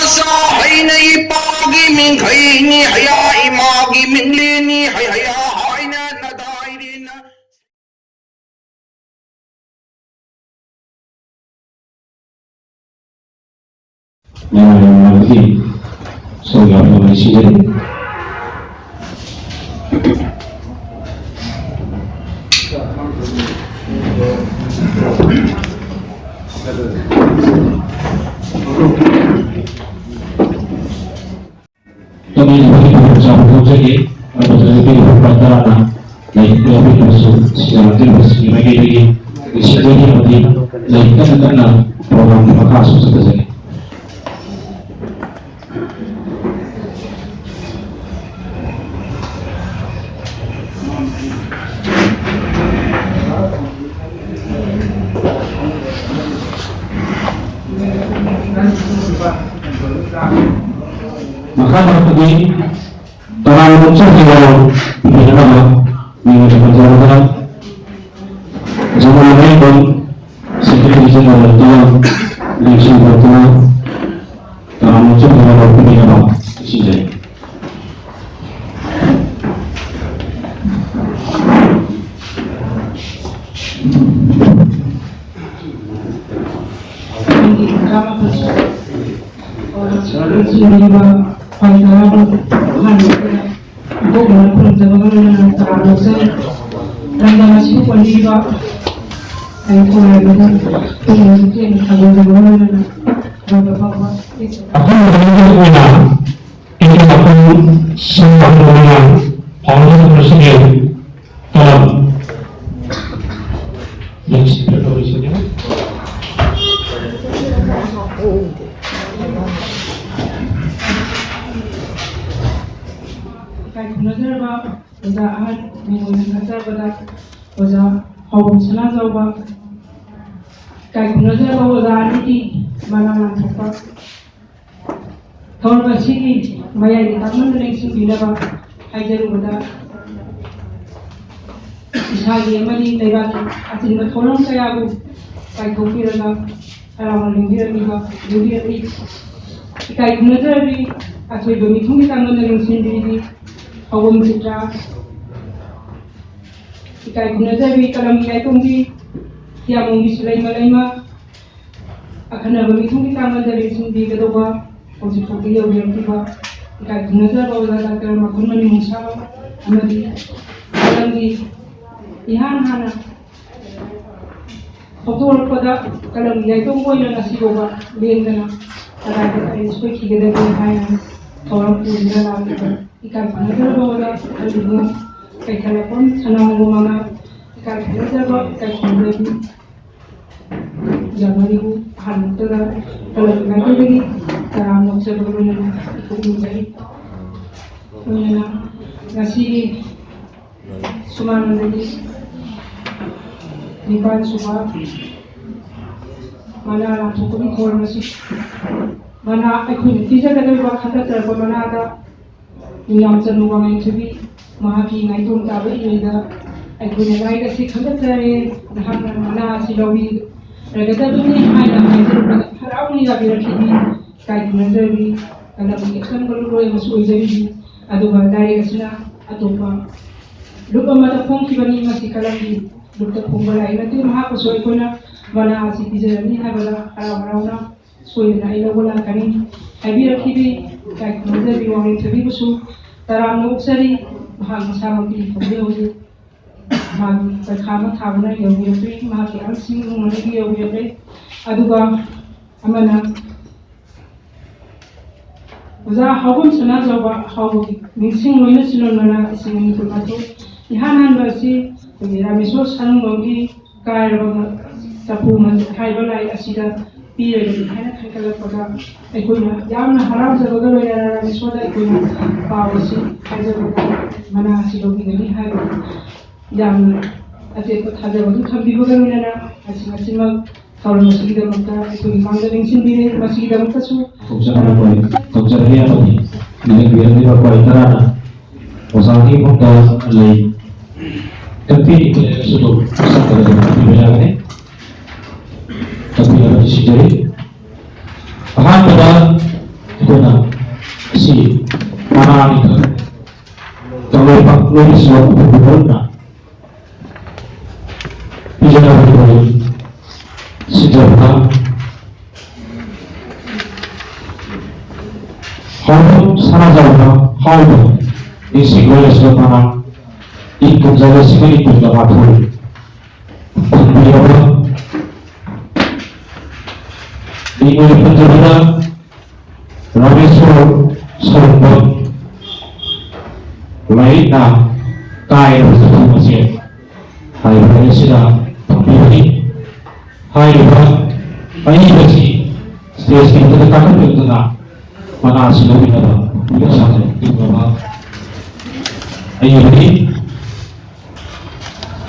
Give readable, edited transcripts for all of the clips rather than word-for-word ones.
sa hay na ipagi min kay ni haya imagi min lini hay haya hay na naday rin na lagi so yang Malaysia kami bagi bersama saja atau lebih berpantara lain lebih masuk secara terus lagi di sini nanti lain karena program kasus saja. Maka pergi terlalu muncul di dalam nama minggu perjalanan zaman lain pun sedikit di sana tuan di sini tuan terlalu muncul di dalam nama di sini. Ikai gunajawi kalam ikai tunggi tiang munggi sulai malaima akan ada mitunggi tangan dari sini kedoba posisi dia udah tiba ikai gunajawi bawa datang ke rumah kunman di musa amadi kalam di ihan hana foto pada kalam ikai tunggu yang nasi boba lihat ada dari sesuai kita dari hai orang pun dalam ikai gunajawi bawa datang ke rumah kay telepon sana mo mga kay telegram kay computer jangan ibu hantar kalau nggak lagi cara mau sebelumnya ikut menjadi ngasih semua nanti dipan semua mana langsung kami keluar masih mana aku tidak ada buat kata telepon mana ada yang cenderung yang Mahaki naitung tahu ini dah. Aku ni lagi kasi khabar cari, dah mana si lobi. Raga ni hai dah hai tu harap ni dah biar kini kai mana ni kalau kita kalau yang masuk jadi adu berdaya kesana atau apa. Lupa mata pun kibani masih kalam di lupa pun balai nanti maha pasal ikona mana si tiada ni hai bala haram soal na ilo bola kani. Hai biar kini kai mana ni orang itu bisu taram nuk seri mahal sama pilih kerja hoje, mahal berkhidmat thawna yang biasa, mahal yang sing mana dia yang biasa, aduga amana, uza hawun sana jawab hawu, mixing mana silon mana sing ini tu macam, ihanan bersi, kira misal sanung bagi kaya bang sapu mana kaya balai asida pilih ni, hanya kalau pada ekonomi, jangan harap sebagai orang misal ekonomi pawasi, kaya mana si lobi ni hai yang asyik ada waktu kami bukan mana masing-masing kalau masih kita makan itu di mana yang sendiri masih kita makan su. Konsep ni apa ni? Dengan biar ni apa itara? Pasal ni pun dah lay. Tapi itu sudah besar kerana dibayar ni. Tapi ada di sini. Faham pada Luis Wapurna Pijabari Sejarah Harum Sanajana Harum Isi Goles Lepana Ikut jaga sikit ikut dapat Pembiara Ibu penjara Rameswar Sarambam Lainnya Kaya bersama masjid Hai Raya Sida Pembiri Hai Raya Hai Besi Setiap kita dekatkan ke tengah Mana sudah binara Bila sangat di bawah Ayo Besi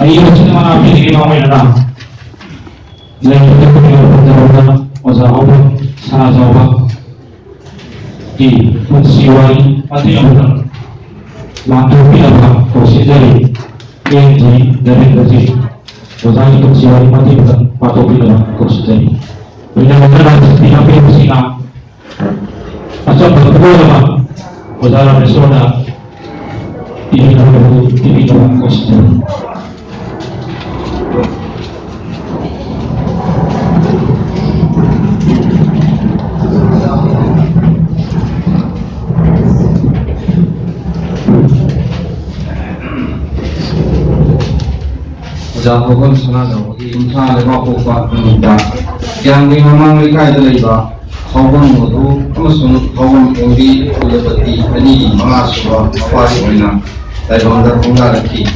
Ayo Besi mana Besi kita main ada Lain kita penjara Wazah Allah Sana jawab Di Pensiwai Mati Abunan Lantu Pinabah Prosedari Yang dari Gaji Wazah Pensiwai Mati Abunan Pato Pinabah Prosedari Benar-benar Tidak Pinabah Sina Asal Berkuala Wazah Resona Di Pinabah Prosedari Jahokan sana jauhi insa leba kopa minta yang di memang mereka itu leba kawan mudu amasung kawan tinggi ulapati ani mengaswa apa sebenarnya Taiwan terpunggah lagi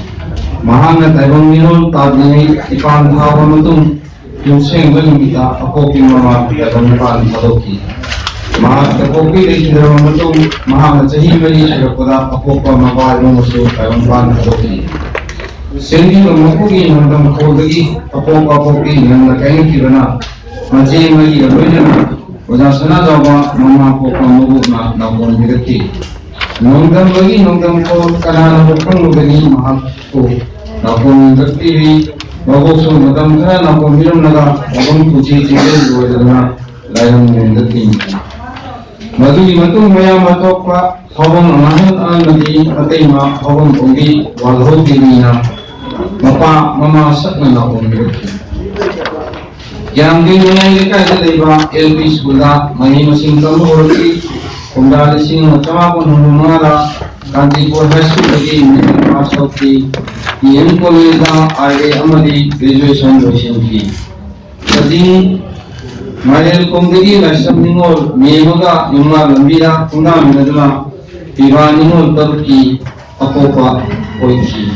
mahanga Taiwan minum tabni ipan kawan mudu yusen belum kita aku pimama Taiwan ipan madoki mah kopi di dalam mudu mahanga jahi beli sudah aku pamawal musuh Taiwan ipan madoki Sendi memukuki nandang kodagi apoki yang nakain kibana masih lagi alwena wajah sana jawa mama apoka mugu na nakon bidati nongdam ko kana nakon lugani mahal ko nakon bidati bago so madam kana nakon bilam naga nakon kuci cile wajah layang bidati matu maya matok pa hawang amahan lagi atay ma hawang kongi walho dinina Mapa memasak menakun yang dinilai dekat dari LP sekolah masing-masing kamu orki kembali sing macam pun mengenal kanti proses lagi masuk di college ada amadi graduation dosensi jadi Madel konggi lasam ningol memoga ningol lambira kunda menadala tiba ningol terki apopa koiki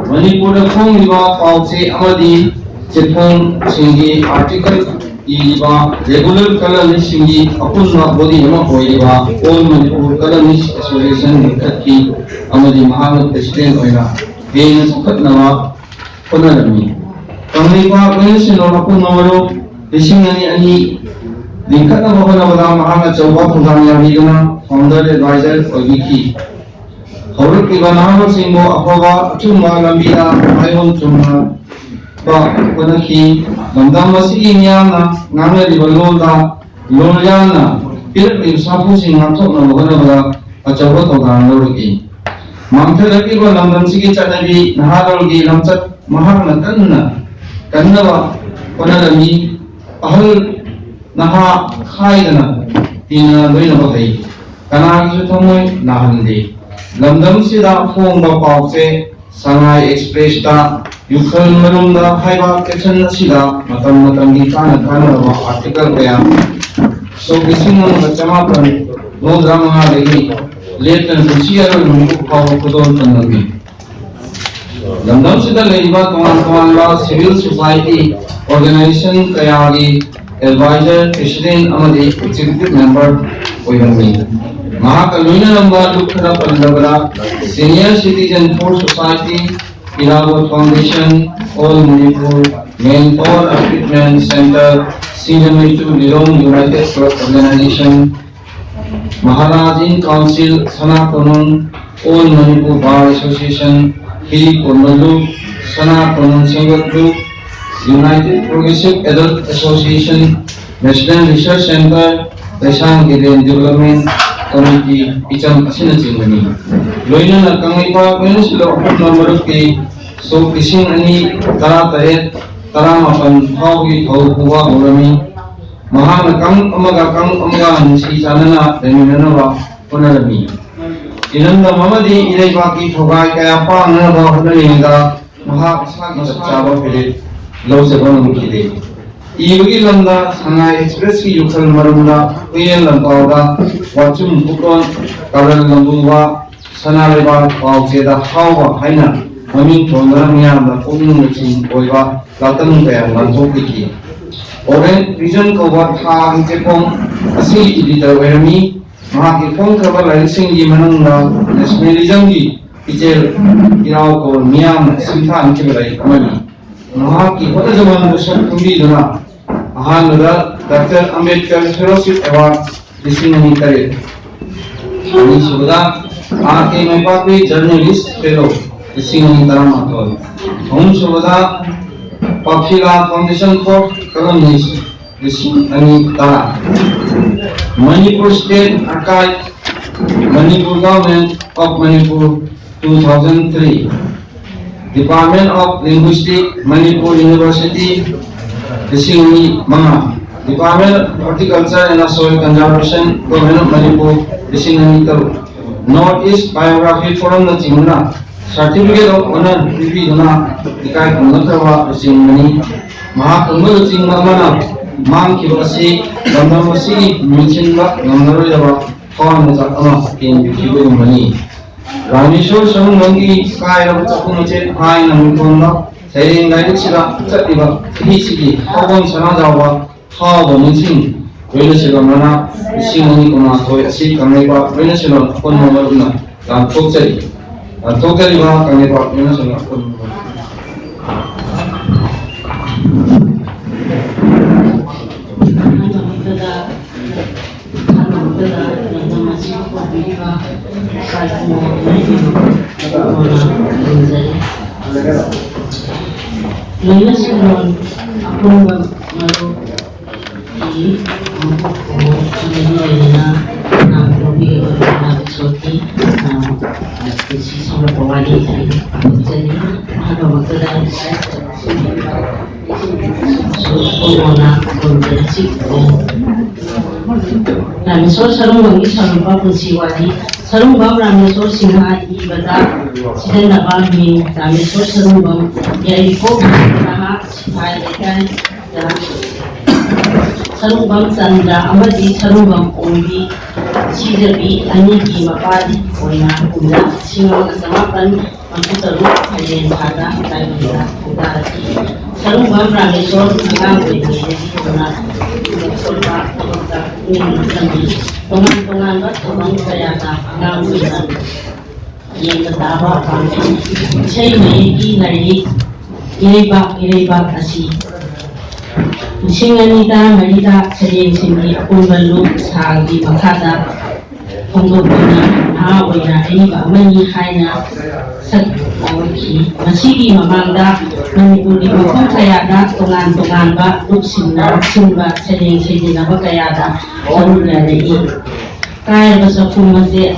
Manipur khong liba pauche amadi chepong singi article liba regular color singi apunna body nama hoiba all Manipur colorist association nikki amadi mahalat president oina ben sakatnawa konarami kamliba organization apun namaro disingani ani dingkatna bahana bada mahalat chawba thangya higana founder advisor ogiki Horuk ibanahan singgo apawa cuma lambira ayon cuma ba konaki lamdam masih inyana nganga di balolda lolyana pir sapu sing ngatok na bahana bada acawa togan lorki mamte lagi ba lamdam sigi chanabi naharolgi lamchat mahana kanna ba konalami ahal naha khaidana tina doina bakai kana kisu thamoy nahande Lamdam sida phone ba pauche Shanghai Express ta yukhal manumda haiba caption sida matam gi kana ba article kaya so kising mo chama pan no drama legi letan rusia ro nungu paw kodon tanagi Lamdam sida leiba tuan ba civil society organization kaya gi advisor president amadi executive member oibangi Mahakalwina number Lukhara Pandavara Senior Citizen for Society Irawat Foundation All Manipur Manpower Equipment Center CWM Lirong United Trust Organization Maharajin Council Sanatanun All Manipur Bar Association Hiri Kurmalu Sanatanun Single Group United Progressive Adult Association Resident Research Center Pesang Gideon Development Committee Icham Asinachimani लोइना कंगैपा peninsula अपुन मरुकी सो kissing अनि तरा तरेत तरा मापन फाउगी थौ हुआ होरमी महान कम अमगा निसी चानना देमिननवा पुनरमी इनंद ममदी इलेबाकी थोगाई कया पांगनवा होनलिंगा महा सागी चाबा फिरे लौजबन मुखिदे इबगी लंदा संगाई एक्सप्रेस की युखल मरुंदा उयेन लंपावदा वाचुम पुकोन करल लंबुवा सनालेबा पावजेदा हावा हाइना ममिंग थोंदरा मियामदा पुनिंग लचिन ओइबा लातन कया लांथोकी ओरेन रीजन कोवा था अंकेपोंग असी इडिटर वेरमी महाकी फोंग खबर लाइसिंग की मनंगा नेशनलिज्म की इजेल इराव को मियाम सिंथा अंकेबलाई अमनी महाकी होता जमान बुशक कुंडी दना अहानदा डॉक्टर अंबेडकर फेलोशिप अवार्ड लिसिंगनी करे अनि सुबदा आके मेपापी जर्नलिस्ट फेलो लिसिंगनी तरामा तो हम सुबदा पफिला फाउंडेशन फॉर कलमनिस्ट लिसिंगनी तरा Manipur state archive Manipur government of Manipur 2003 department of linguistics Manipur university लिसिंगनी मंगा department horticulture and soil conservation government of Manipur लिसिंगनी तरु नॉर्थ ईस्ट बायोग्राफी फोरम न चिंगना सर्टिफिकेट ऑफ ऑनर रिवी दना इकाई कुंगथवा लिसिंगनी महाकुंगल चिंगमना मांग की बसी लंदमसी मिचिनबा नंगरोयबा कौन जकमा केन बिकिबो मनी रामेश्वर संगंगी काय रबचकुमचे हाय नमुकोंदा सेरिंग गाइडसिरा चतिबा हिसिगी हवन सना जावा हाव निसिंग वेलसिला मना सिंगनी कुना थोय असि कमेबा वेलसिला कोन मबरना ता तोकरी बा कमेबा वेलसिला कोन Lulusan aku malu di Indonesia nak pergi nak cuti sisi sama pawai jadi ada masalah so mana kondisi Rameswar sarung wangi sarung babu siwadi sarung babu Rameswar singa ibadah sidang nabal mi Rameswar sarung babu ya ipo nama sipai lekan sarung babu Chandra amadi sarung babu Ombi sidabi ani ki mapadi koina kuda singa samapan mampu sarung kalian ada kalian ada sarung babu Rameswar singa begini jadi Solpa Tungan-tungan ba tungan kaya ta ngawinan yang ketawa kami saya memiliki dari irebak asi singanita marita sering sini aku balu sagi makata untuk punya awalnya ini ba mani haina sat awaki masih mamanda Manipuri maupun kaya ada tungan-tungan ba luksinna sumba sering apa kaya ada baru dari kaya bahasa kumase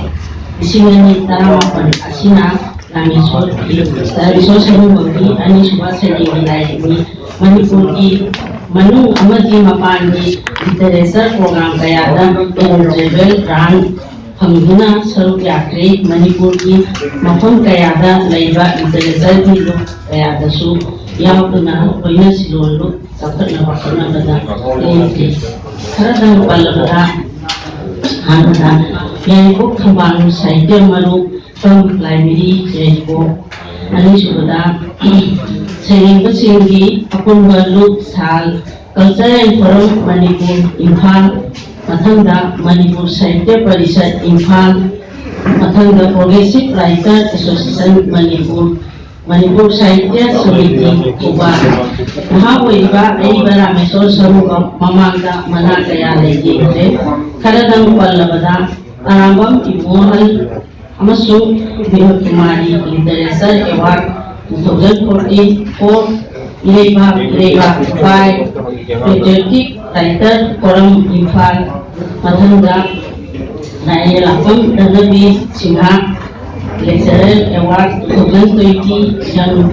singanita maupun asina Rameswar dari sosial media ani sudah sering ini Manipuri manu amati mapandi literature program kaya ada eligible grant Pengguna seluruh yakri Manipuri maupun kaya ada laiba literature itu kaya ada su yang kena punya silulu dapat napakna benda ini karena kalau pada anda yang ikut kembang saya malu from library saya ikut ani sudah sering kesini akun baru sal cultural forum Manipur Imphal Mathangda Manipur Sahitya Parishad Imphal Mathangda Progressive Writer Association Manipur Sahitya Samiti Kuba Mahawaiba Aiba Rameswar Sarung Mamangda Mana Kaya Legi Karadang Pallabada Arambam Ibuhal Amasung Bihut Kumari Literature Award 2014 Irebak by Patriotic Writer Forum Imphal Mathangda Nailapam Danabi Simha Lecturer Award 2020 yang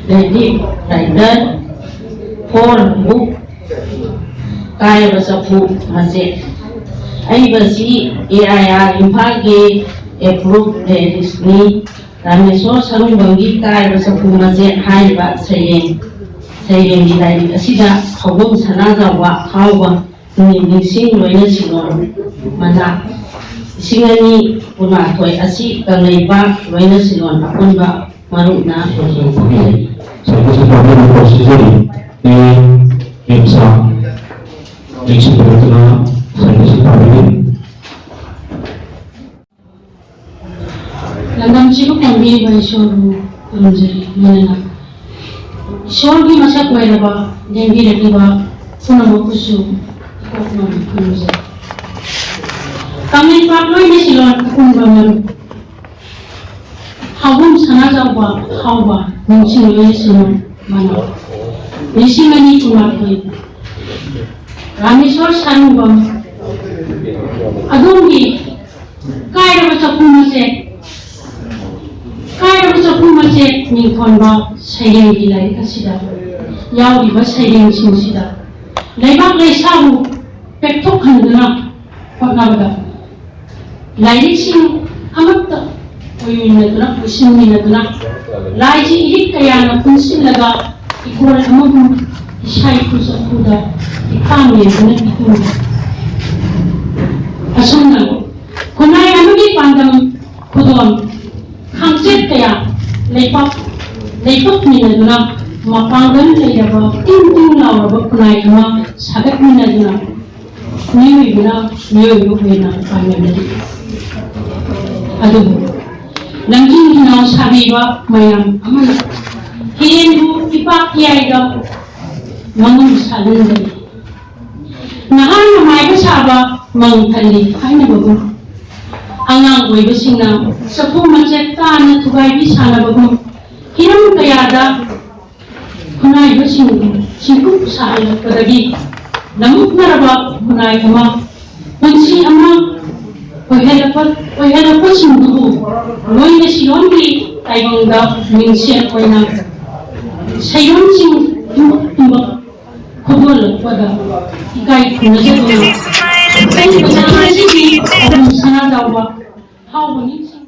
Lady Writer for book Kaya Basapu Mazet. Ay basi AIR Imphal ke approve list ni Rameswar Sarung Bangi Kaya Basapu Mazet hai ba sayeng di lai asida hawung sanaga wa hawa ni sing loina singon mana singani puna toy asi kanai ba loina singon apun ba maruna Saya sebagai posisi di Insa yang sebetulnya saya sebagai Langam cipu kami by shoru kunjari mana shoru ki masa kau ada ba dengi lagi ba puna makusu kau kunjari kami pakai ni silon kumba malu hawum sana jawa hawa mungkin ni silon mana misi mani cuma kau Rameswar Sarung Bang Adongi Kaya Basapu Mazet Ningkon ba sayang gilay kasida yaw iba sayang sinsida laibak lay sabu pektok handana pagnabada lailik sing amatta oyun na tunak usin na tunak lai si ilik kaya na kunsin laga ikul amagum isay kusa kuda ikami na ikul asuna kunay amagi pandam kudon Hamzat kaya lepak ni na duna mapanggan kaya ba ting lawa ba kunay kama sagat ni na duna niyo na pamilya aduh nangking hinaw sabi ba mayam amana hiyan bu ipak kaya ida mangun salun dali nahan na may kasaba mang tali ay nabago angang oy basina sa pumajet ta na tugay bisa na bagong hinam kayada kunay basing singkup sa alat kadagi namuk na raba kunay kama kunsi ama oy helapat sinduhu loy na siyon di tayo da mingsiya koy na sayon sing tumbak kubol pada ikay kunajat na ay kasama sige sana daw ba how when you sing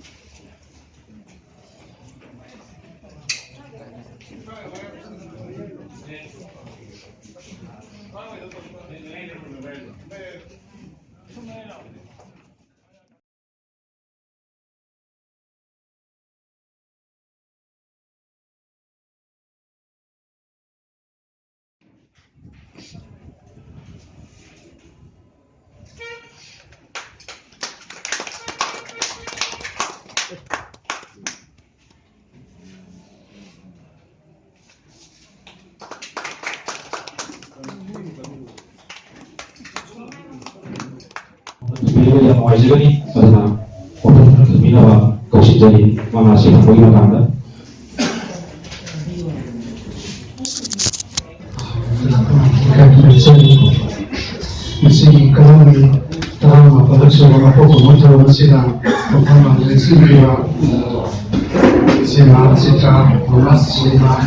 Bila yang wajib ni karena orang terminal kau jadi mengasih kau yang ada. Masih kami dalam produksi apa pun sedang berkembang dari sini sima citra mas sima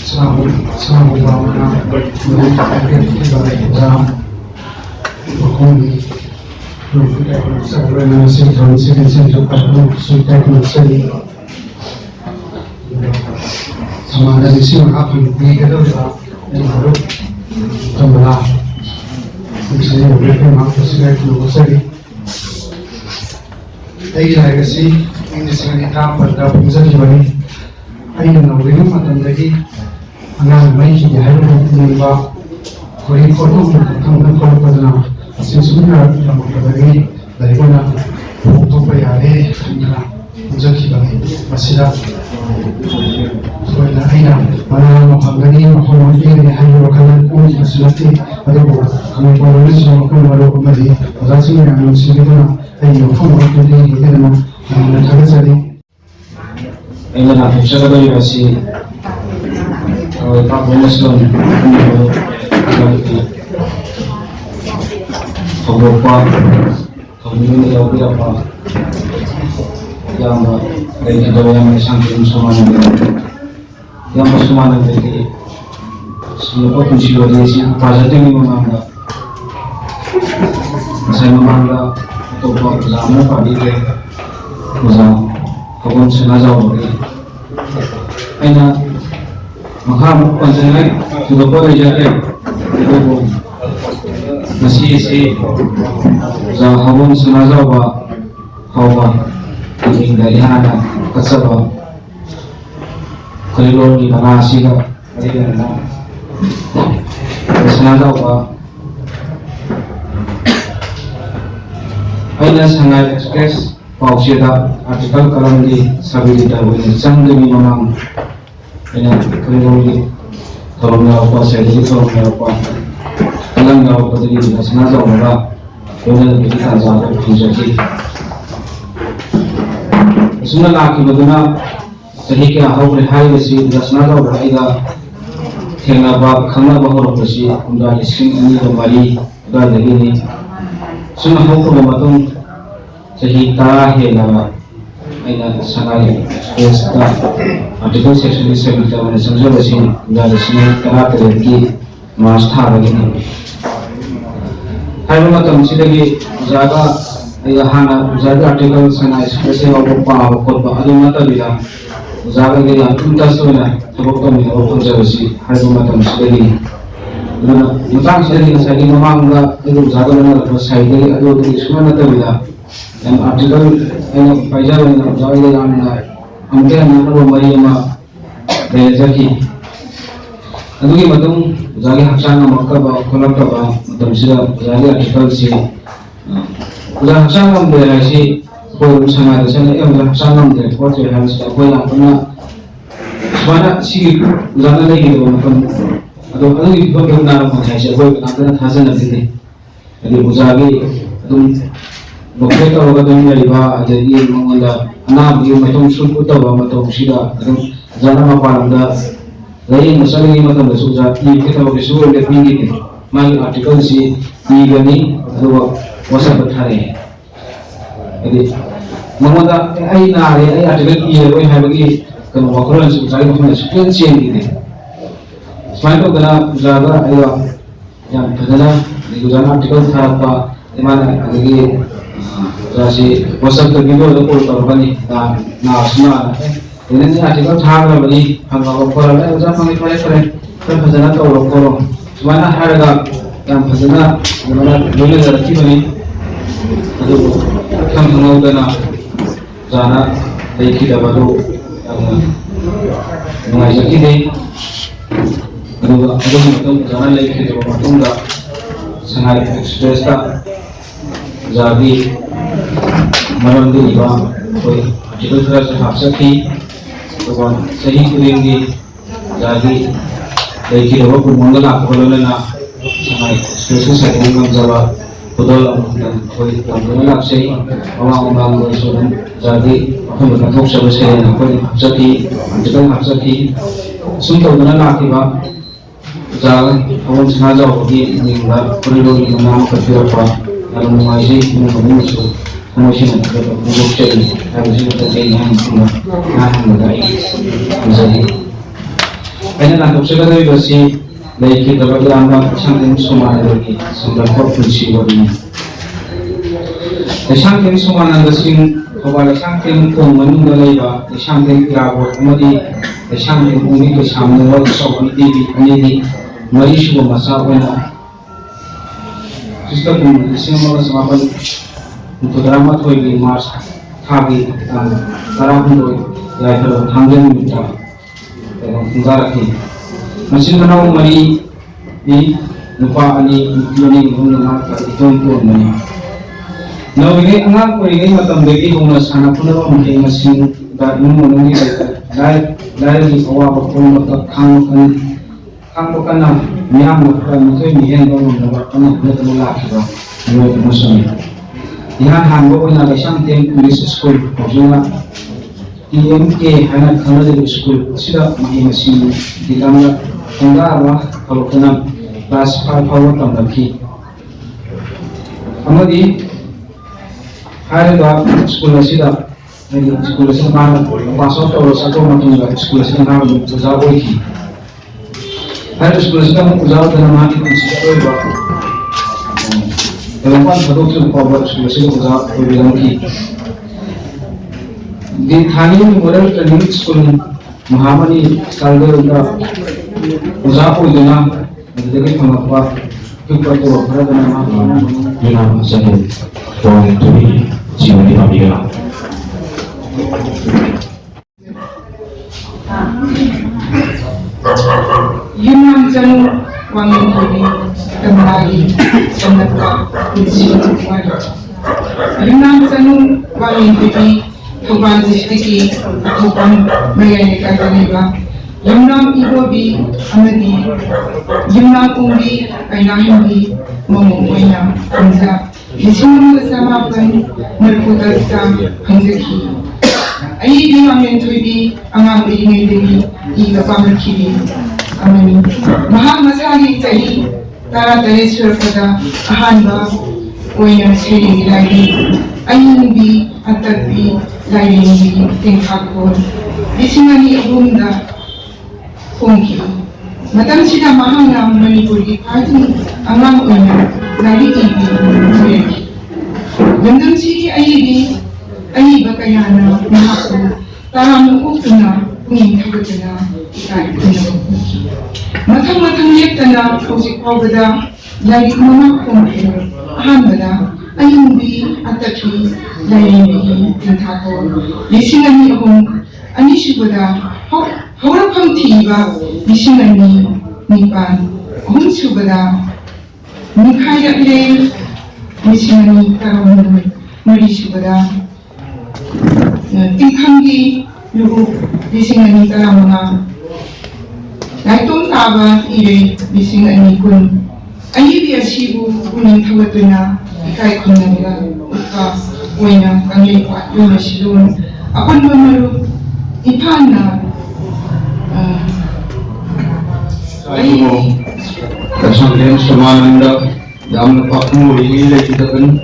sama bagaimana meningkatkan dalam berkomunikasi sebenarnya sinkronisasi sudah menjadi sama dari sini apa yang kita dah baru Alhamdulillah, misalnya mereka mampu sekali menguasai. Lagi sih, ini sekarang kita pada pusat juga. Ayo nawarin macam tadi, anak main sih hari ini bah, kau foto tentang foto pada sesuatu yang berkaitan dari mana foto bayar pusat juga masih dah. Soalnya aina mana makannya makan ini hanya makanan umum sesuatu ada kami baru semua kami baru kembali berhasil yang sini pun aina form waktu ini kita nak nak cari aina nak cakap dari masih Pak Bonus kan beberapa kami ini apa yang dari kita yang sangkin semua yang semua nanti semua kunci dari si pasal ini memang saya memang untuk bersama pagi ke bersama kebun sengaja beri aina makam panjang juga boleh jadi itu masih si kebun sengaja hawa ini dari anak kesebab kelilor di mana sih kan ada yang sengaja aina sangat ekspres pausiada artikel kalam di sabili dahulu sang demi memang aina kelilor di tolong apa saya jadi tolong apa kalam apa jadi tidak sengaja orang orang kita jangan terjadi Semua laki baduna sehingga ke ahau rehai besi dasna kau beraiga kena bab kena bahor besi udah lising ini kembali udah lagi ni semua hau kau batung sehingga hela aina sangai esta artikel section 7 mana semua besi udah lising kena terjadi mas thar lagi ni hai batung sih lagi jaga Ia hana jaga artikel sana spesial apa apa ada mata bila jaga dia tuntas tu na sebab tu ni orang jadi hari macam sekali mana macam sekali sekali memang enggak itu jaga mana selesai jadi ada tu semua mata bila yang artikel yang pajak yang jaga dia yang ambil yang apa mari ma rezeki aduh macam jaga haksan makka ba kolak ba macam sudah jaga artikel si udah sangat berhasil, kau sangat sana udah sangat berhasil harus kau yang punya mana sih udah lagi tu macam atau kalau itu kau nak macam kau nak hasil nanti jadi usahawi tu bukan kalau kau ni riba jadi mengolah anak dia macam suku tahu macam sida tu jangan apa anda lain masalah ini macam bersusah ini kita bersusah lebih tinggi ni mai artikel si ini ni atau wasa berthari jadi mengoda ai nari ai artikel iya wei hai bagi kan wakulan subscribe punya sequence ini selain itu kena jaga ayo yang kedua di dalam artikel apa di mana lagi jadi wasa terbido itu korban na semua ini artikel thar bagi hangga wakulan ai udah panggil kalian kan khazana tahu wakulan semua harga yang khazana di mana boleh terjadi bagi itu kan mengaudana jana dari kita baru mengajak ini ada macam jana lagi kita baru enggak sangat ekspres tak jadi malam di bawah kita sudah terhapus ki tuan sehingga kuringgi jadi dari kita baru mengelak kolonel sangat ekspres saya dengan jawab betul dan kau sih orang bersuara jadi aku berkata saya aku jadi kita jadi semua orang laki bah jangan orang sengaja pergi meninggal perlu mengenal kerja lalu mengaji musuh kita bukan cari harus kita cari yang semua yang baik jadi ini nak saya kata bersih dari kita bagaimana sangking semua lagi sudah berfungsi begini. Sangking semua nanti sing kalau sangking komun mulai bah sangking kerabat kemudian sangking umi ke samu waktu soal ini mari semua masa pernah. Sistem pun semua sama pun untuk drama tu ini mas kaki dan darah pun ya kalau tanggung minta enggak lagi. Masih kenal mari ni lupa ani ini mengenal itu pun mari. Now ini anak ko ini macam bagi orang sana pun orang mungkin masih dah mengenai dari awal pun macam kang bukan niam bukan itu ni yang orang orang betul lagi lah. Ini musuhnya. Yang hambo pun ada something English school, maksudnya IMK hanya kerana dari school sudah masih di dalam enggak lah kalau kena kelas 5 power tambah kemudian hari dua sekolah sudah school से pass out और सातो मतलब school से ना उजा हुई थी हर school से हम उजा होता है हमारी कुछ बा लंबा सातो से पावर स्कूल से उजा हुई लंकी दिन थानी मॉडल ट्रेनिंग स्कूल महामनी सालदर का उजा हुई देना jadi mengapa kita perlu berada dalam Yunam Sanu Wang Tui Jiwa di Pabila Yunam Sanu Wang Tui kembali menetap di sini. Yunam Sanu Wang Tui Tuban Distiki Tuban Mayani Kadaniba Yunam Ibobi Amadi Yunam Umbi Kainahimbi Momoina Hamza Yisum Samapan Merkudasta Hamzaki Ayi Amen Tuibi Amami Nidimi Iga Pamakiri Amani Mahamasari Tahi Tara Tareswar Pada Ahanba Oina Seri Lagi Ayinbi Atabi Lainbi Tingkakon Isimani Abunda Kongki Madam Sida Mahana Manipuri Party Amam Oina Nari Ibi Muyaki Yandam Sidi Ayibi Ayiba Kayana Mahaku Taram Ukuna Kuning Kagatana Ikai Kuna Kongki Matang Yektana Kosik Pawada Lagi Mama Kongki Ahanbada Ayumbi Ataki Lainbi Tingkakon Lisingani Ahong Anishubada Hawrapam Tiba Lisingani Nipan Ahonsubada Nikaya Ile Lisingani Karamun Marisubada Tingkangi Lugu Lisingani Karamuna Naitong Taba Ile Lisingani Kun Ayibi Asibu Kuning Kagatuna Ikai Kunamila Uka Wena Kanglipa Yumasilun Apan Mamaru Ipana Kasangyan Samananda Yamna Pakmu Rile kita kan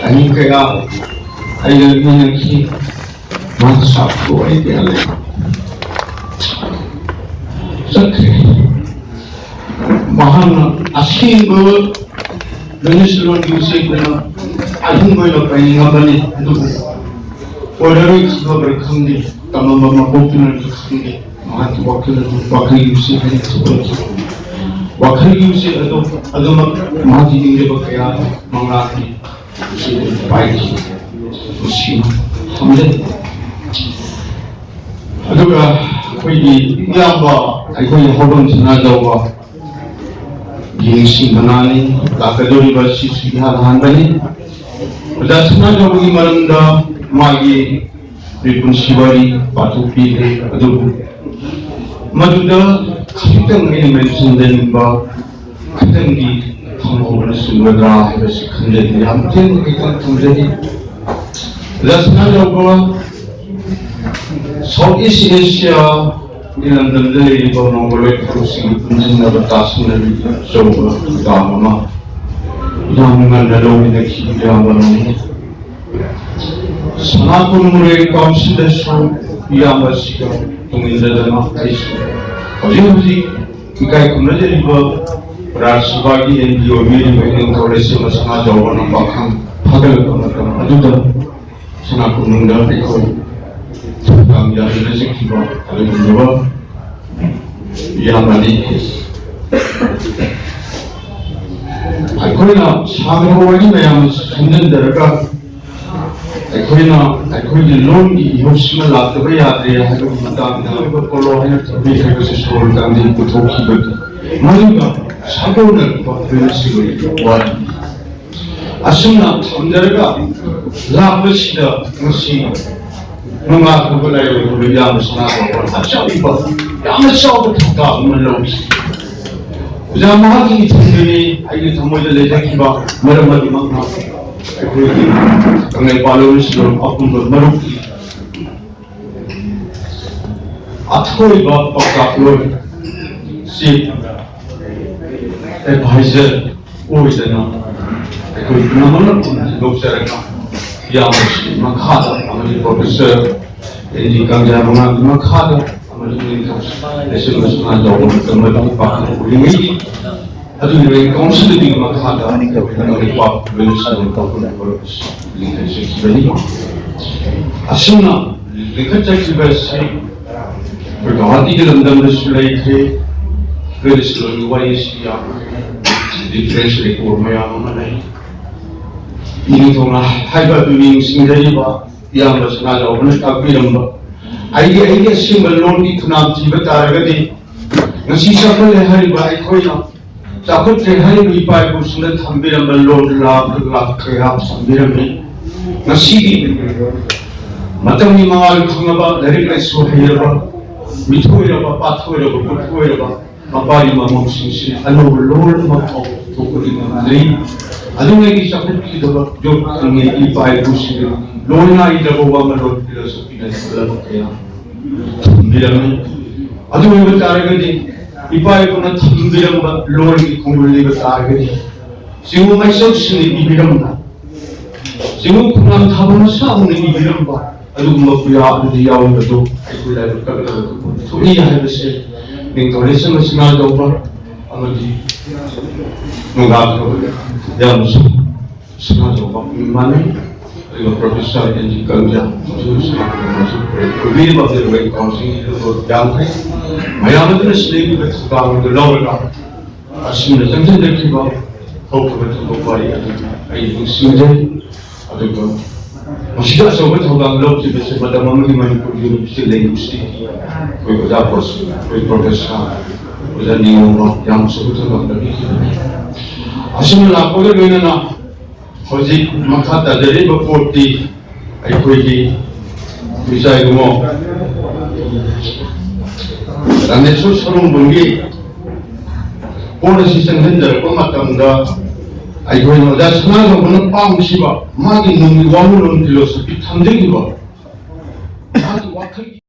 Ani kaya Ayal Minaki Maksabku Ayal Sakri Mahana Asingo Venezuelan Yusik Dana Adungo Lapani Ngabani Orderoi Kiba Berkamdi Tamama Mabukinan Kamdi Mahat Wakil Yusik Ani Tukuki Wakil Yusik Aduma Mahati Dingre Bakaya Manglaki Yusik Baiki Yusik Hamden Aduga Koi Yamba Aikoi Hodon Sanajawa Yingsi Manani Lakadori Basi Sihar Hanbani Pada Sanajawa Maramda Magi Ripun Shibari Patu Pile Adugu Maduda Kitang ini mention ba kitang di thamawna sumada habasi khanjadi amten kitang tumjadi lasna jogo Southeast Asia Nilandam dali ba nongole kusi punjina batasna jogo dama yamunga nalo ni khiya baloni Sanakun mure council so yamasi ka tungindala na Hoje Ikai Kunajari ba Rasbagi NGO meeting with Torres Masana Jawan Bakam Pagal Kanakam Aduda Sanakununda Eko Kam Yadina Sikiba Alibaba Yamani Aikoina Sagamawani Mayam Sandan Daraka Aikoina loan ki Hiroshima Lataba Yadre Hago Matana Polo Hayabi Hagosis Hold and the Putoki Budi Maluga Sabona Venesi What Asuna Tandaraga Lapashida Musi Numa Kubala Yamasana Hachabiba Yamasau Malobs Zamaki Tundini Ayutamoda Letakiba Maramadi Magna Kami followers from Apun Maruki Athoi Bab Pakapur Si Advisor Oisana Ekoi Namana Loksarana 이양시 마카다 아무리 프로페서 엔지 강자로나 마카다 아무리 내셔널 스나자고 정말 빡빡 우리 아주 이 카운슬링 마카다 아무리 빡 웬스는 빡빡 리더십이 아시나 리더십이 berdoa dalam dalam sulai ke seluruh warisnya difference rekor mayam mana ini thona haiba duning singdari ba yang rasna jauh na kapiram ba ai simbol loan di thuna jiba taragadi ngasi sakal hari ba ai khoina sakal tre hari bi pai ko sunat thambiram loan la kaya sambiram ni ngasi matam ni mangal khangaba dari kai so hayaba 미토이라바 빠토이라바 고토이라바 마바리마 멈싱신 알로를 막하고 도코리나들이 아동에게 시작했기도가 욕탕에 이바에 부시를 로나이라고 와말로 필로소피나 스라바야 탐비라면 아동에게 따르거니 이바에 보나 탐비라면 로나이 공물리가 따르거니 지금 마이소스니 이비람다 지금 그냥 타보는 사우는 이비람바 aduh kuya adu yaw betul kuya betul tu ini ada sih dengan resolusi mana doa amadi nggak tahu yang semua doa mana itu profesor yang dikerja itu masuk kubir bagi orang kaunseling itu yang kai mayam itu sendiri betul itu lawan asyik macam tu kita tahu betul doa ini sendiri aduh masih ada sobat orang lain juga pada mami Manipur University Linguistik, kau dapos, kau profesor, kau jadi orang yang sebut orang lagi. Asalnya apa yang mana na, hojik makata dari bapoti, kau ini bisa igumo. Dan itu seorang bunyi, polisi sendiri pematam dah. 아이고 나 선화서 보는 빵시바 마기 놈이 와무는 필요서 비탐쟁이바 마기 와클